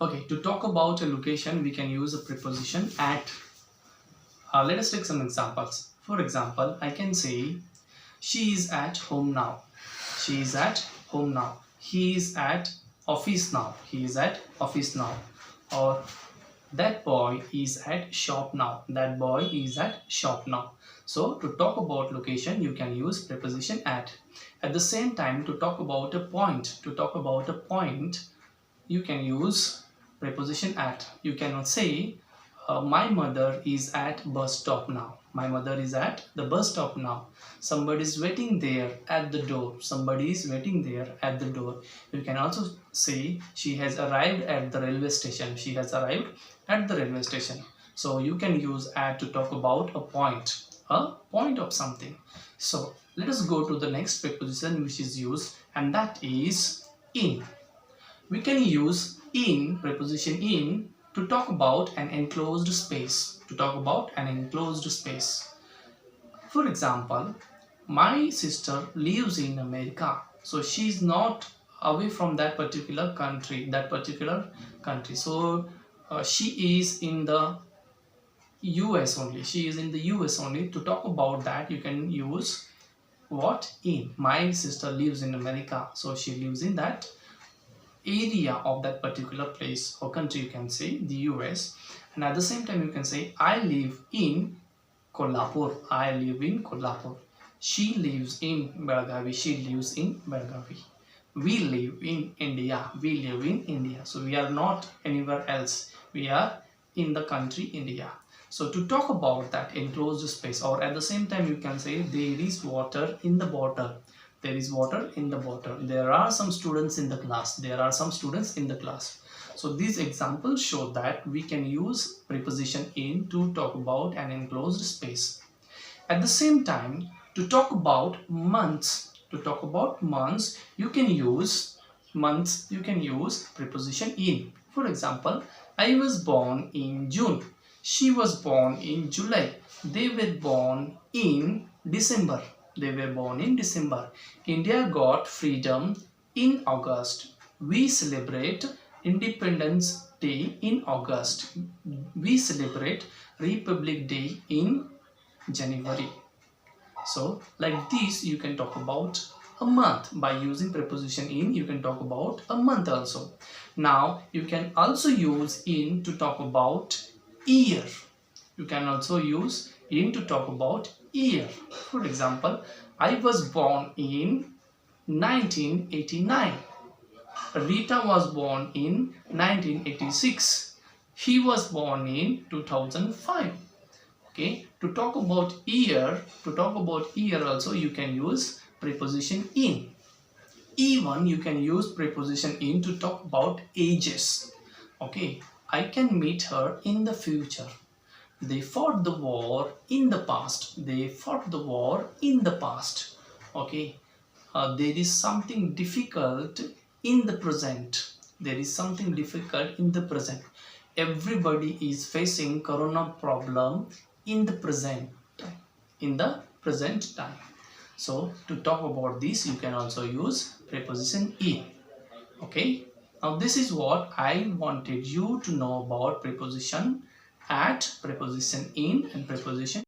Okay, to talk about a location, we can use a preposition at. Let us take some examples. For example, I can say, she is at home now. She is at home now. He is at office now. He is at office now. Or that boy is at shop now. That boy is at shop now. So to talk about location, you can use preposition at. At the same time, to talk about a point, you can use preposition at. You cannot say, my mother is at bus stop now. My mother is at the bus stop now. Somebody is waiting there at the door. Somebody is waiting there at the door. You can also say, she has arrived at the railway station. She has arrived at the railway station. So you can use at to talk about a point of something. So let us go to the next preposition which is used, and that is in. We can use in, preposition in, to talk about an enclosed space. For example, my sister lives in America, so she is not away from that particular country. So she is in the US only. To talk about that, you can use what? In. My sister lives in America, so she lives in that area of that particular place or country. You can say the US, and at the same time you can say, I live in Kolhapur. She lives in Belgavi. We live in India. So we are not anywhere else, we are in the country India. So to talk about that enclosed space, or at the same time you can say, there is water in the bottle. There are some students in the class. So these examples show that we can use preposition in to talk about an enclosed space. At the same time, to talk about months, you can use preposition in. For example, I was born in June. She was born in July. They were born in December. India got freedom in August. We celebrate Independence Day in August. We celebrate Republic Day in January. So like this, you can talk about a month. By using preposition in, you can talk about a month also. Now you can also use in to talk about year. For example, I was born in 1989. Rita was born in 1986. He was born in 2005. Okay, to talk about year also, you can use preposition in. Even you can use preposition in to talk about ages. Okay, I can meet her in the future. They fought the war in the past. Okay, there is something difficult in the present. Everybody is facing corona problem in the present time. So to talk about this, you can also use preposition in. Okay, now this is what I wanted you to know about preposition at, preposition in, and preposition